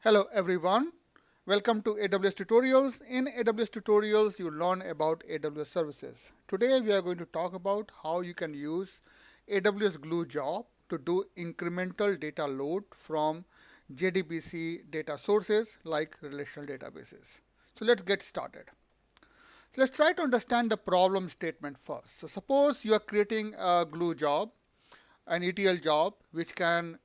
Hello everyone, welcome to AWS Tutorials. In AWS Tutorials, you learn about AWS services. Today we are going to talk about how you can use AWS Glue Job to do incremental data load from JDBC data sources like relational databases. So let's get started. So let's try to understand the problem statement first. So suppose you are creating a Glue job, an ETL job, which can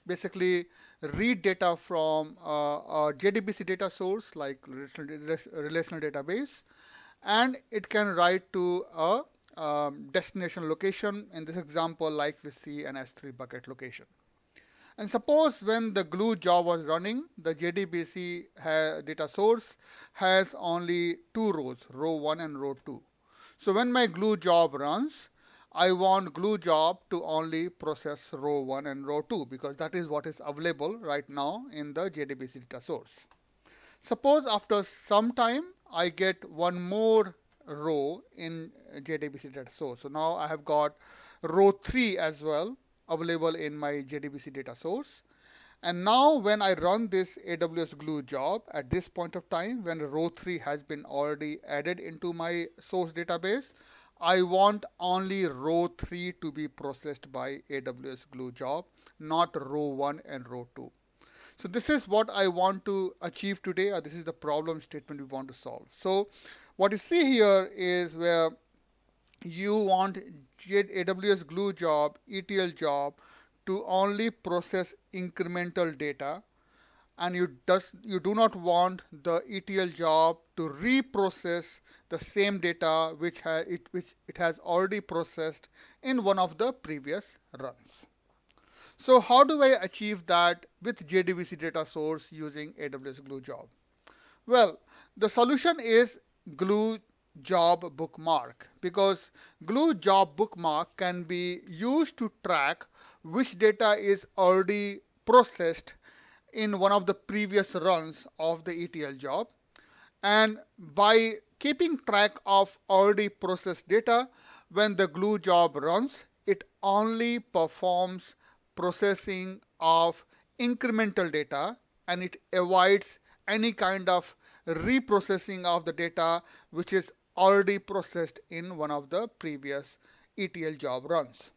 basically read data from a JDBC data source like relational database, and it can write to a destination location. In this example, like we see an S3 bucket location. And suppose when the Glue job was running, the JDBC data source has only two rows, row 1 and row 2. So when my Glue job runs, I want Glue job to only process row 1 and row 2 because that is what is available right now in the JDBC data source. Suppose after some time I get one more row in JDBC data source. So now I have got row 3 as well available in my JDBC data source. And now when I run this AWS Glue job at this point of time, when row 3 has been already added into my source database, I want only row 3 to be processed by AWS Glue job, not row 1 and row 2. So this is what I want to achieve today, or this is the problem statement we want to solve. So what you see here is where you want AWS Glue job, ETL job to only process incremental data, and you do not want the ETL job to reprocess the same data which it has already processed in one of the previous runs. So how do I achieve that with JDBC data source using AWS Glue Job? Well, the solution is Glue Job Bookmark, because Glue Job Bookmark can be used to track which data is already processed in one of the previous runs of the ETL job. And by keeping track of already processed data, when the Glue job runs, it only performs processing of incremental data, and it avoids any kind of reprocessing of the data which is already processed in one of the previous ETL job runs.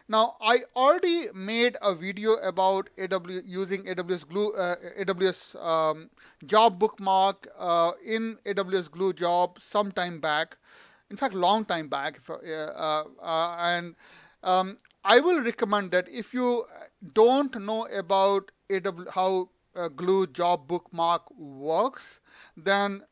Now, I already made a video about using AWS Job Bookmark in AWS Glue Job some time back. In fact, long time back. I will recommend that if you don't know about how Glue Job Bookmark works, then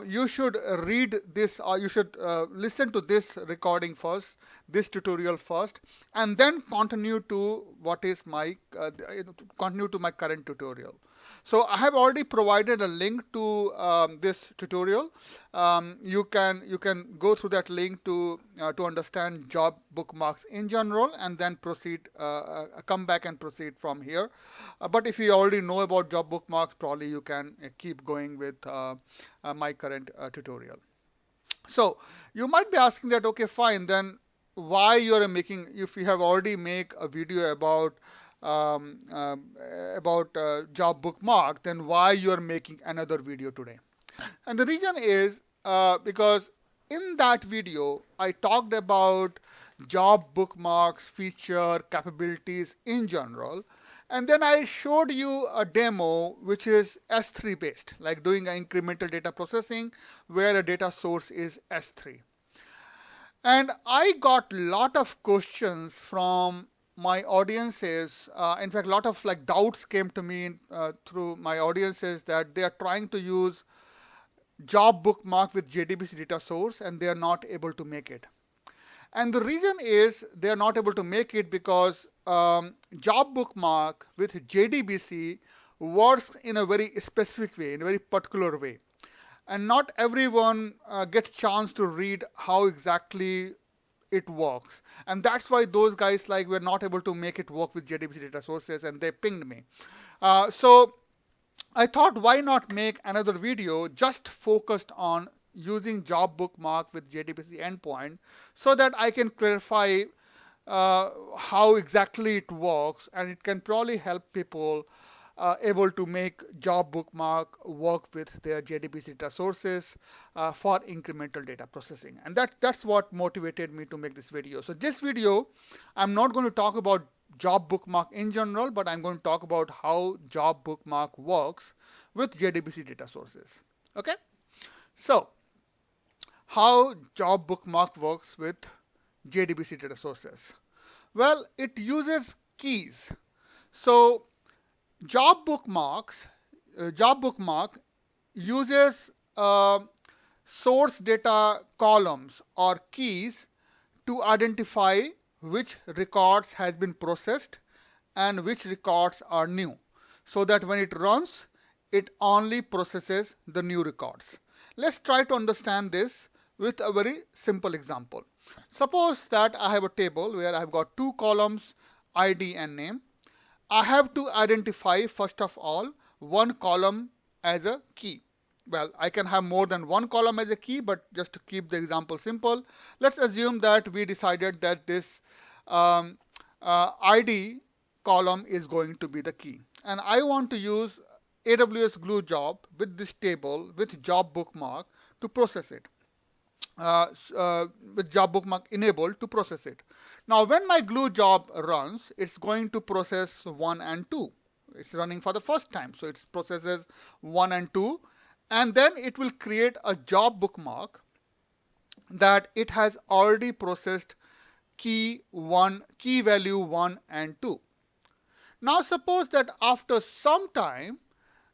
you should read this, or you should listen to this recording first, this tutorial first, and then continue to my current tutorial. So I have already provided a link to this tutorial. You can go through that link to understand job bookmarks in general, and then proceed, come back and proceed from here. But if you already know about job bookmarks, probably you can keep going with my current tutorial. So you might be asking that, okay, fine, then why you are making, if you have already make a video about job bookmark, then why you are making another video today? And the reason is because in that video I talked about job bookmarks feature capabilities in general, and then I showed you a demo which is S3 based, like doing an incremental data processing where a data source is S3. And I got a lot of questions from my audiences. In fact, a lot of doubts came to me through my audiences that they are trying to use job bookmark with JDBC data source and they are not able to make it. And the reason is they are not able to make it because job bookmark with JDBC works in a very specific way, in a very particular way. And not everyone gets chance to read how exactly it works. And that's why those guys were not able to make it work with JDBC data sources, and they pinged me. So I thought, why not make another video just focused on using job bookmark with JDBC endpoint, so that I can clarify how exactly it works, and it can probably help people able to make Job Bookmark work with their JDBC data sources for incremental data processing. And that's what motivated me to make this video. So this video, I'm not going to talk about Job Bookmark in general, but I'm going to talk about how Job Bookmark works with JDBC data sources. Okay? So, how Job Bookmark works with JDBC data sources? Well, it uses keys. So, Job Bookmark uses source data columns or keys to identify which records has been processed and which records are new, so that when it runs, it only processes the new records. Let's try to understand this with a very simple example. Suppose that I have a table where I have got two columns, ID and name. I have to identify, first of all, one column as a key. Well, I can have more than one column as a key, but just to keep the example simple, let's assume that we decided that this ID column is going to be the key. And I want to use AWS Glue Job with this table with Job Bookmark to process it. With Job Bookmark enabled to process it. Now, when my Glue Job runs, it's going to process 1 and 2. It's running for the first time, so it processes 1 and 2, and then it will create a Job Bookmark that it has already processed key value 1 and 2. Now, suppose that after some time,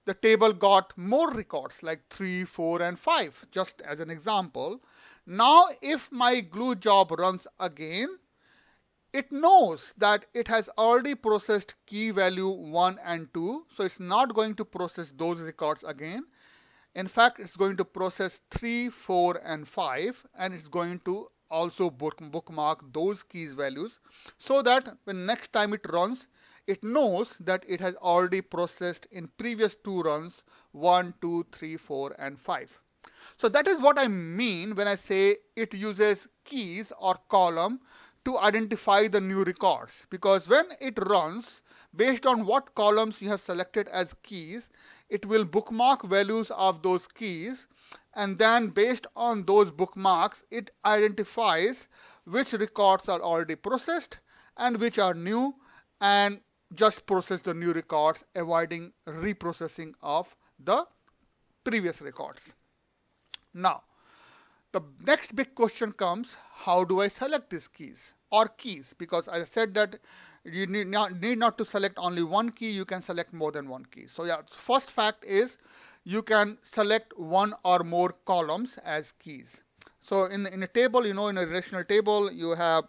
the table got more records like 3, 4, and 5, just as an example. Now, if my Glue Job runs again, it knows that it has already processed key value 1 and 2, so it's not going to process those records again. In fact, it's going to process 3, 4, and 5, and it's going to also bookmark those keys values, so that when next time it runs, it knows that it has already processed in previous two runs 1, 2, 3, 4, and 5. So that is what I mean when I say it uses keys or column to identify the new records, because when it runs, based on what columns you have selected as keys, it will bookmark values of those keys, and then based on those bookmarks, it identifies which records are already processed and which are new, and just process the new records, avoiding reprocessing of the previous records. Now, the next big question comes, how do I select these keys or keys? Because I said that you need not to select only one key, you can select more than one key. So yeah, first fact is you can select one or more columns as keys. So in a table, in a relational table, you have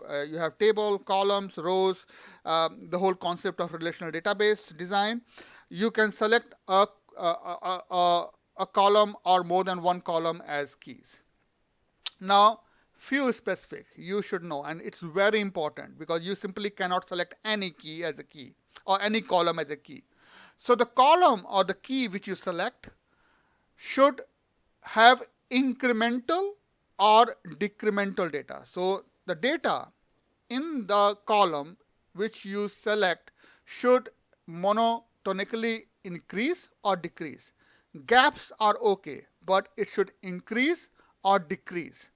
table, columns, rows, the whole concept of relational database design. You can select a column or more than one column as keys. Now, few specific you should know, and it's very important because you simply cannot select any key as a key or any column as a key. So the column or the key which you select should have incremental or decremental data. So the data in the column which you select should monotonically increase or decrease. Gaps are okay, but it should increase or decrease.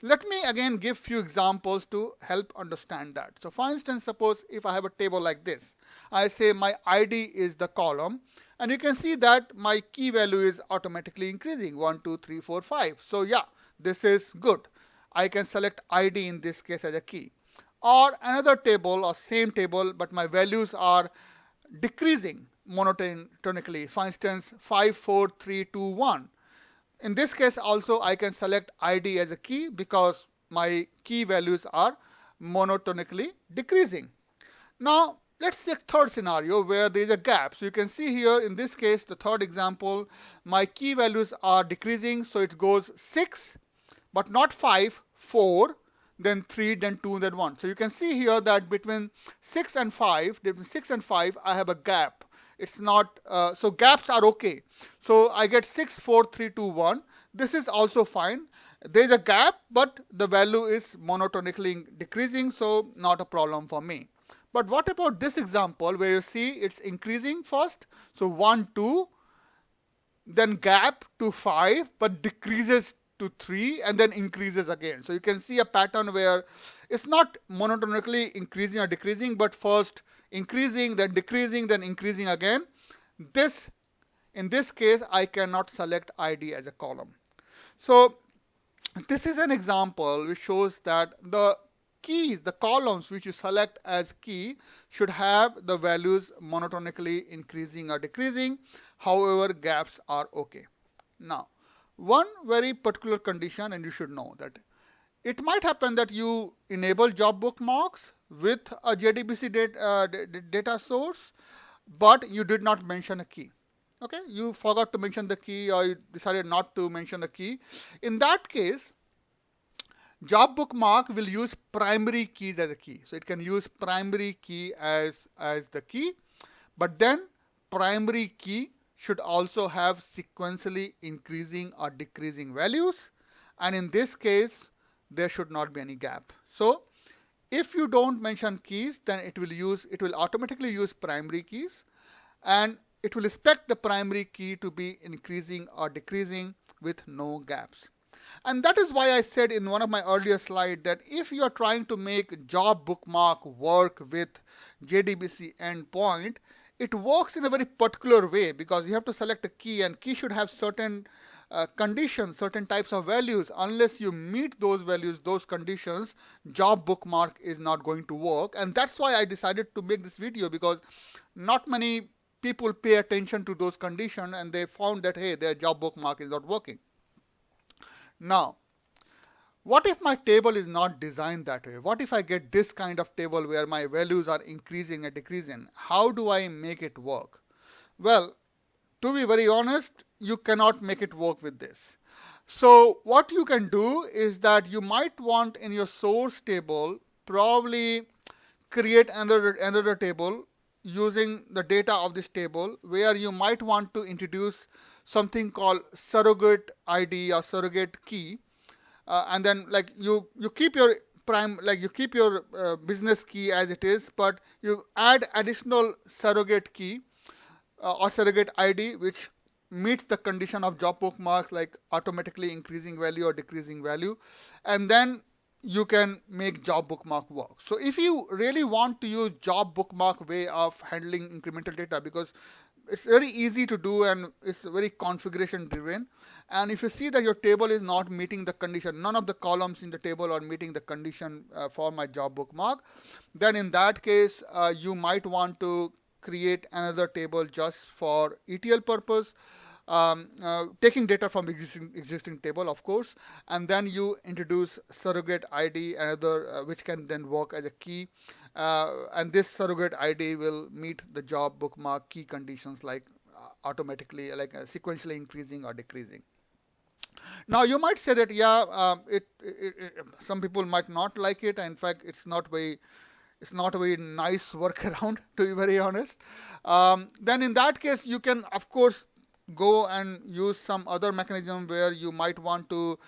Let me again give few examples to help understand that. So for instance, suppose if I have a table like this, I say my ID is the column, and you can see that my key value is automatically increasing 1, 2, 3, 4, 5. So yeah, this is good. I can select ID in this case as a key. Or another table or same table, but my values are decreasing monotonically. For instance, 5, 4, 3, 2, 1. In this case also I can select ID as a key because my key values are monotonically decreasing. Now let's take third scenario where there is a gap. So you can see here in this case, the third example, my key values are decreasing, so it goes 6, but not 5, 4, then 3, then 2, then 1. So you can see here that between 6 and 5, I have a gap. It's not, so gaps are okay. So I get 6, 4, 3, 2, 1. This is also fine. There is a gap, but the value is monotonically decreasing, so not a problem for me. But what about this example where you see it's increasing first? So 1, 2, then gap to 5, but decreases to 3 and then increases again. So you can see a pattern where it's not monotonically increasing or decreasing, but first increasing, then decreasing, then increasing again. In this case, I cannot select ID as a column. So this is an example which shows that the keys, the columns which you select as key should have the values monotonically increasing or decreasing. However, gaps are okay. Now, one very particular condition, and you should know that it might happen that you enable job bookmarks with a JDBC data source, but you did not mention a key. Okay, you forgot to mention the key, or you decided not to mention the key. In that case, job bookmark will use primary keys as a key. So it can use primary key as the key, but then primary key should also have sequentially increasing or decreasing values, and in this case there should not be any gap. So if you don't mention keys, then it will automatically use primary keys, and it will expect the primary key to be increasing or decreasing with no gaps. And that is why I said in one of my earlier slides that if you are trying to make job bookmark work with JDBC endpoint, it works in a very particular way, because you have to select a key, and key should have certain conditions, certain types of values. Unless you meet those values, those conditions, job bookmark is not going to work. And that's why I decided to make this video, because not many people pay attention to those conditions, and they found that, hey, their job bookmark is not working. Now, what if my table is not designed that way? What if I get this kind of table where my values are increasing and decreasing? How do I make it work? Well, to be very honest, you cannot make it work with this. So what you can do is that you might want in your source table probably create another table using the data of this table, where you might want to introduce something called surrogate ID or surrogate key, and then like you keep your business key as it is, but you add additional surrogate key or surrogate ID which meets the condition of job bookmarks, like automatically increasing value or decreasing value, and then you can make job bookmark work. So if you really want to use job bookmark way of handling incremental data, because it's very easy to do and it's very configuration driven, and if you see that your table is not meeting the condition, none of the columns in the table are meeting the condition for my job bookmark, then in that case you might want to create another table just for ETL purpose, taking data from existing table, of course, and then you introduce surrogate ID, another which can then work as a key, and this surrogate ID will meet the job bookmark key conditions, like automatically, like sequentially increasing or decreasing. Now you might say that some people might not like it, and in fact it's not a very nice workaround, to be very honest. Then in that case you can of course go and use some other mechanism where you might want to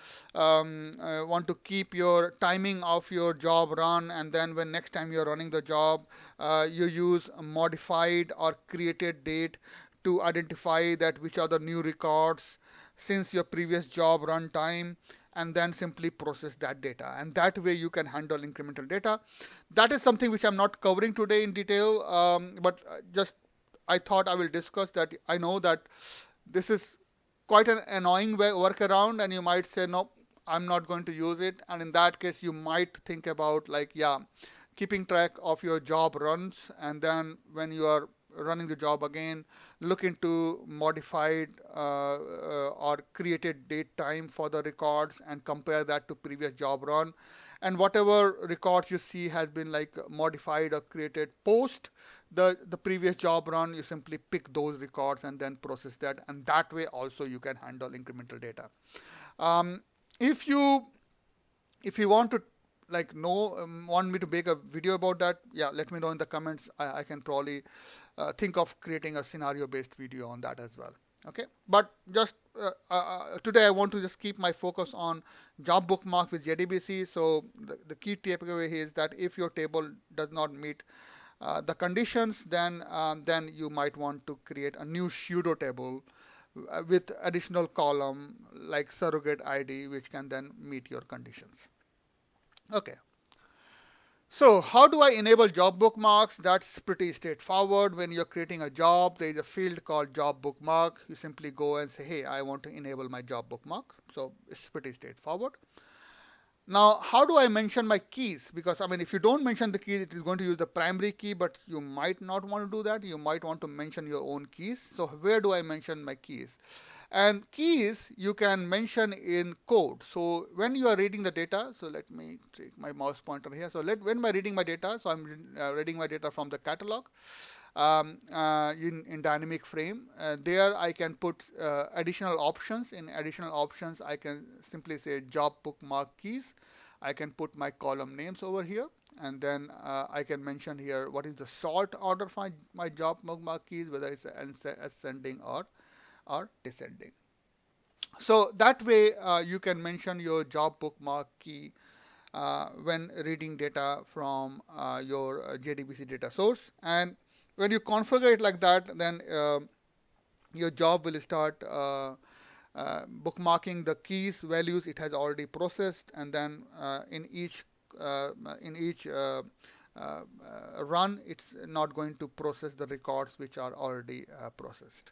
keep your timing of your job run, and then when next time you're running the job, you use a modified or created date to identify that which are the new records since your previous job run time, and then simply process that data. And that way you can handle incremental data. That is something which I'm not covering today in detail, but just I thought I will discuss that. I know that this is quite an annoying workaround, and you might say, no, I'm not going to use it. And in that case, you might think about keeping track of your job runs, and then when you are running the job again, look into modified or created date time for the records and compare that to previous job run. And whatever records you see has been modified or created post the previous job run, you simply pick those records and then process that, and that way also you can handle incremental data. If you want to want me to make a video about that, let me know in the comments. I can probably think of creating a scenario based video on that as well. Okay, but just today I want to just keep my focus on job bookmark with JDBC. So the key takeaway here is that if your table does not meet the conditions, then you might want to create a new pseudo table with additional column like surrogate ID, which can then meet your conditions. Okay. So how do I enable job bookmarks? That's pretty straightforward. When you're creating a job, there is a field called Job Bookmark. You simply go and say, hey, I want to enable my job bookmark. So it's pretty straightforward. Now, how do I mention my keys? Because, I mean, if you don't mention the keys, it is going to use the primary key, but you might not want to do that. You might want to mention your own keys. So where do I mention my keys? And keys you can mention in code. So when you are reading the data, so let me take my mouse pointer here. So when am I reading my data? So I'm reading my data from the catalog in dynamic frame. There I can put additional options. In additional options, I can simply say job bookmark keys. I can put my column names over here, and then I can mention here what is the sort order for my job bookmark keys, whether it's ascending or descending. So that way you can mention your job bookmark key when reading data from your JDBC data source. And when you configure it like that, then your job will start bookmarking the keys values it has already processed, and then in each run, it's not going to process the records which are already processed.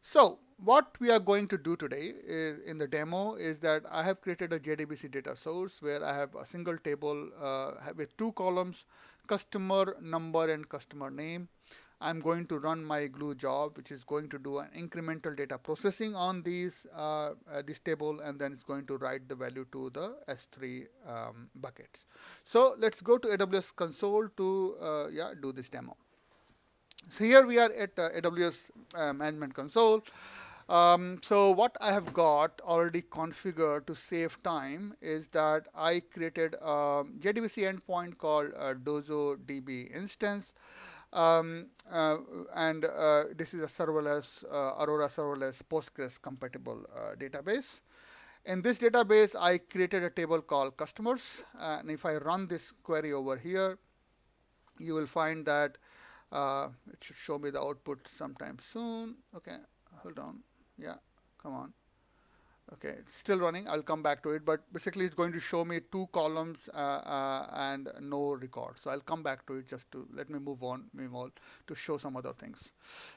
So what we are going to do today is, in the demo, is that I have created a JDBC data source where I have a single table with two columns, customer number and customer name. I'm going to run my glue job, which is going to do an incremental data processing on this table, and then it's going to write the value to the S3 buckets. So let's go to AWS Console to do this demo. So here we are at AWS Management Console. So what I have got already configured to save time is that I created a JDBC endpoint called Dojo DB instance. And this is a serverless, Aurora serverless Postgres compatible database. In this database, I created a table called customers. And if I run this query over here, you will find that it should show me the output sometime soon. Okay, hold on. Yeah, come on. Okay, it's still running. I'll come back to it, but basically it's going to show me two columns and no record. So I'll come back to it. Just to let me move on to show some other things.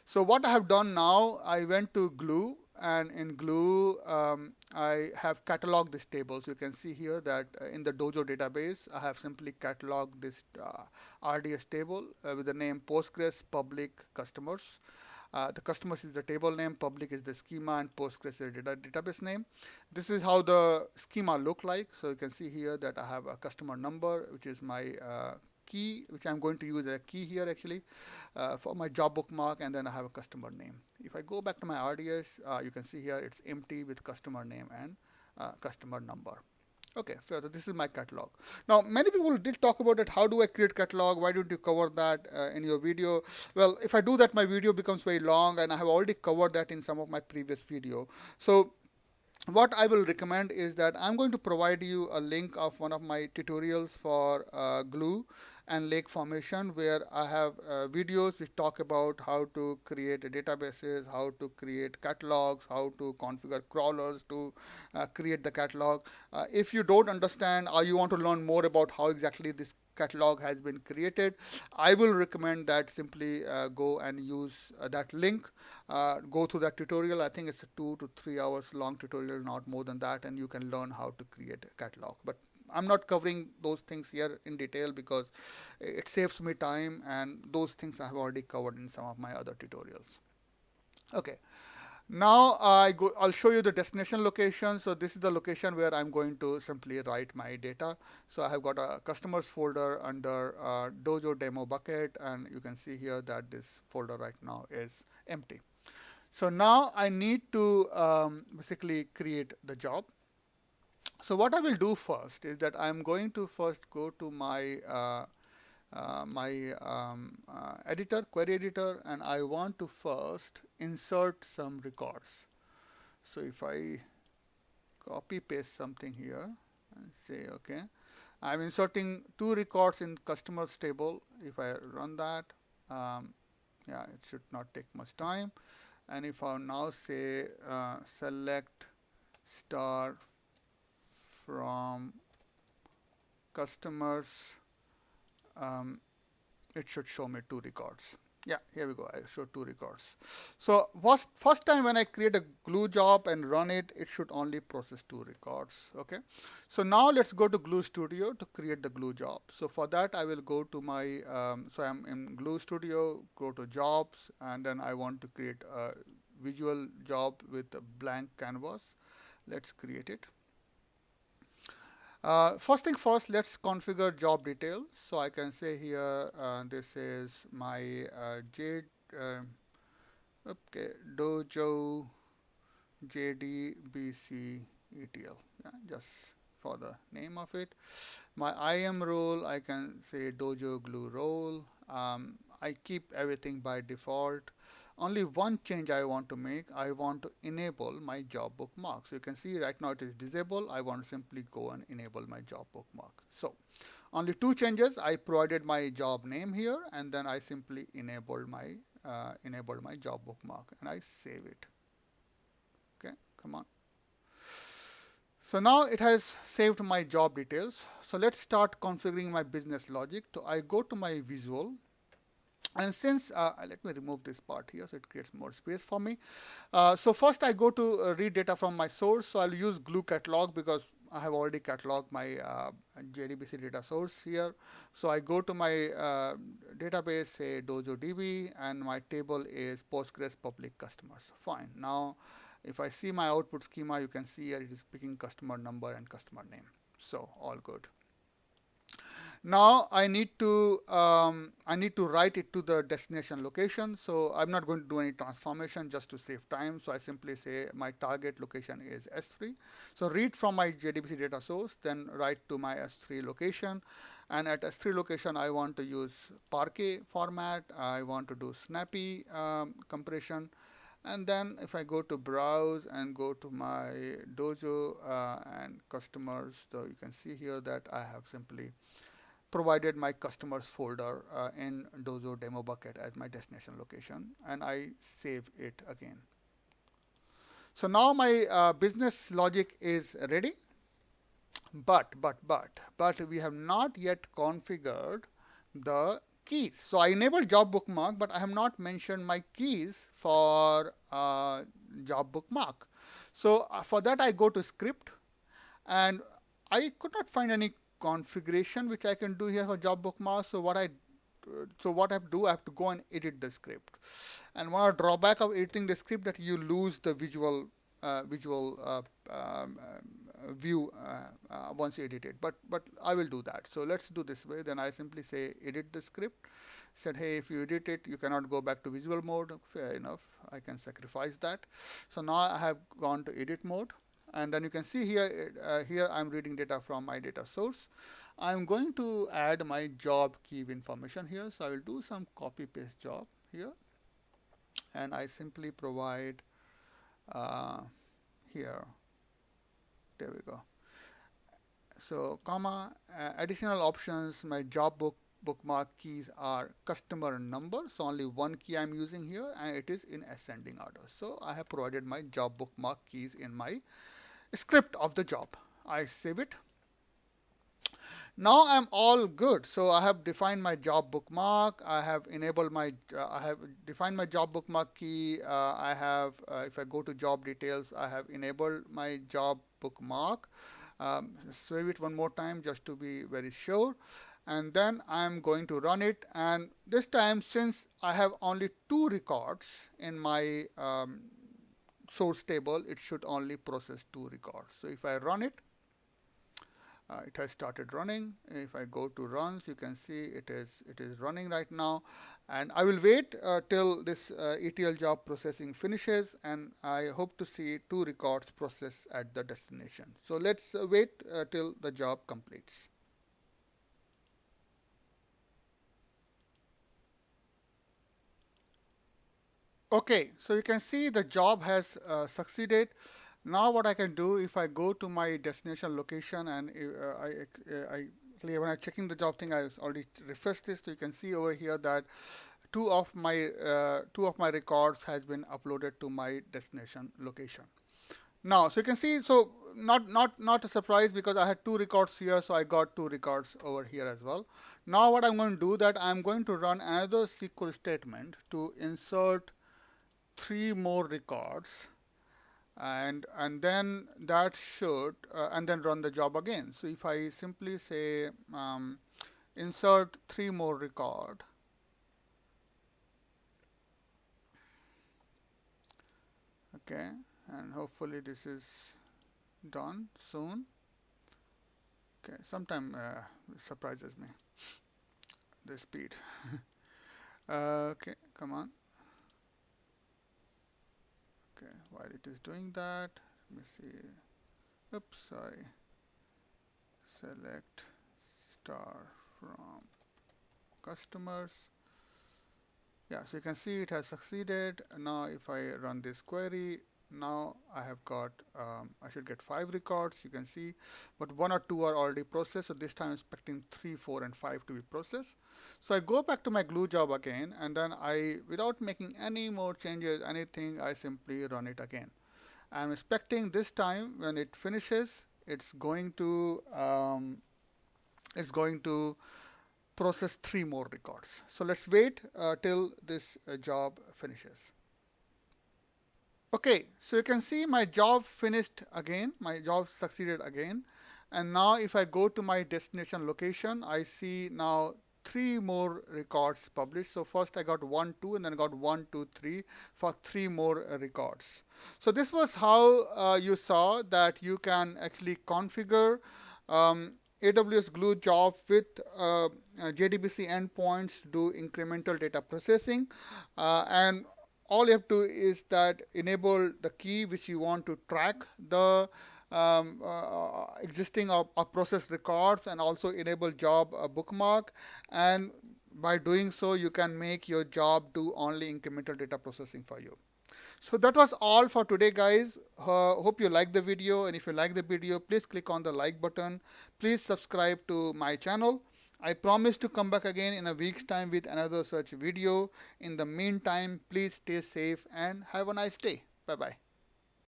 So what I have done now, I went to Glue, and in Glue I have cataloged this table. So you can see here that in the Dojo database, I have simply cataloged this RDS table with the name Postgres public customers. The customers is the table name, public is the schema, and Postgres is the database name. This is how the schema look like. So you can see here that I have a customer number, which is my key, which I'm going to use as a key here actually for my job bookmark, and then I have a customer name. If I go back to my RDS, you can see here it's empty with customer name and customer number. Okay, so this is my catalog. Now, many people did talk about it. How do I create catalog? Why don't you cover that in your video? Well, if I do that, my video becomes very long, and I have already covered that in some of my previous video. So what I will recommend is that I'm going to provide you a link of one of my tutorials for Glue and lake formation, where I have videos which talk about how to create databases, how to create catalogs, how to configure crawlers to create the catalog. If you don't understand or you want to learn more about how exactly this catalog has been created, I will recommend that simply go and use that link, go through that tutorial. I think it's a 2 to 3 hours long tutorial, not more than that, and you can learn how to create a catalog. But I'm not covering those things here in detail because it saves me time, and those things I have already covered in some of my other tutorials. Okay. Now I'll show you the destination location. So this is the location where I'm going to simply write my data. So I have got a customers folder under Dojo demo bucket, and you can see here that this folder right now is empty. So now I need to basically create the job. So what I will do first is that I'm going to first go to my editor, query editor, and I want to first insert some records. So if I copy paste something here and say okay, I'm inserting 2 records in customers table. If I run that, yeah, it should not take much time. And if I now say select star from customers, it should show me 2 records. Yeah, here we go. I show 2 records. So first time when I create a glue job and run it, it should only process 2 records. Okay. So now let's go to Glue Studio to create the glue job. So for that, I will go to my, so I'm in Glue Studio, go to Jobs, and then I want to create a visual job with a blank canvas. Let's create it. First thing first, let's configure job details. So I can say here, this is my Dojo JDBC ETL, yeah, just for the name of it. My IAM role, I can say Dojo Glue role. I keep everything by default. Only one change I want to make. I want to enable my job bookmark. So you can see right now it is disabled. I want to simply go and enable my job bookmark. So only 2 changes. I provided my job name here, and then I simply enabled my job bookmark, and I save it. Okay, come on. So now it has saved my job details. So let's start configuring my business logic. So I go to my visual. And since, let me remove this part here so it creates more space for me. So first I go to read data from my source. So I'll use Glue Catalog because I have already cataloged my JDBC data source here. So I go to my database, say DojoDB, and my table is Postgres public customers. Fine. Now, if I see my output schema, you can see here it is picking customer number and customer name. So all good. Now I need to write it to the destination location. So I'm not going to do any transformation just to save time. So I simply say my target location is S3. So read from my JDBC data source, then write to my S3 location. And at S3 location, I want to use Parquet format. I want to do snappy compression. And then if I go to browse and go to my Dojo and customers, so you can see here that I have simply provided my customers folder in Dojo demo bucket as my destination location, and I save it again. So now my business logic is ready, but we have not yet configured the keys. So I enabled job bookmark, but I have not mentioned my keys for job bookmark. So for that I go to script, and I could not find any configuration which I can do here for job bookmark. So what I have to go and edit the script. And one drawback of editing the script that you lose the visual view once you edit it. But I will do that. So let's do this way. Then I simply say edit the script. Said, hey, if you edit it, you cannot go back to visual mode. Fair enough. I can sacrifice that. So now I have gone to edit mode. And then you can see here, here I'm reading data from my data source. I'm going to add my job key information here. So I will do some copy paste job here. And I simply provide here. There we go. So comma, additional options, my job bookmark keys are customer number. So only one key I'm using here, and it is in ascending order. So I have provided my job bookmark keys in my script of the job. I save it. Now I'm all good. So I have defined my job bookmark. I have enabled my, I have defined my job bookmark key. I have, if I go to job details, I have enabled my job bookmark. Save it one more time just to be very sure. And then I'm going to run it. And this time, since I have only 2 records in my source table, it should only process 2 records. So if I run it, it has started running. If I go to runs, you can see it is running right now. And I will wait till this ETL job processing finishes, and I hope to see 2 records processed at the destination. So let's wait till the job completes. Okay, so you can see the job has succeeded. Now what I can do, if I go to my destination location and I So when I'm checking the job thing, I already refreshed this. So you can see over here that two of my records has been uploaded to my destination location. Now, so you can see, so not a surprise because I had two records here, so I got two records over here as well. Now what I'm going to do that I'm going to run another SQL statement to insert three more records, and then that should and then run the job again. So if I simply say insert three more record, okay, and hopefully this is done soon. Okay, sometime it surprises me, the speed. Okay, come on. Okay, while it is doing that, let me see. Oops, sorry. Select star from customers. Yeah, so you can see it has succeeded. Now if I run this query, now I have got, I should get 5 records, you can see, but 1 or 2 are already processed, so this time I'm expecting 3, 4, and 5 to be processed. So I go back to my glue job again, and then without making any more changes, anything, I simply run it again. I'm expecting this time when it finishes, it's going to process 3 more records. So let's wait till this job finishes. Okay, so you can see my job finished again, my job succeeded again, and now if I go to my destination location, I see now 3 more records published. So first I got 1, 2, and then I got 1, 2, 3 for 3 more records. So this was how you saw that you can actually configure AWS Glue Job with JDBC endpoints to do incremental data processing, and all you have to do is that enable the key which you want to track the existing or process records, and also enable job bookmark, and by doing so you can make your job do only incremental data processing for you. So that was all for today, guys. Hope you like the video, and if you like the video, please click on the like button. Please subscribe to my channel. I promise to come back again in a week's time with another such video. In the meantime, please stay safe and have a nice day. Bye-bye.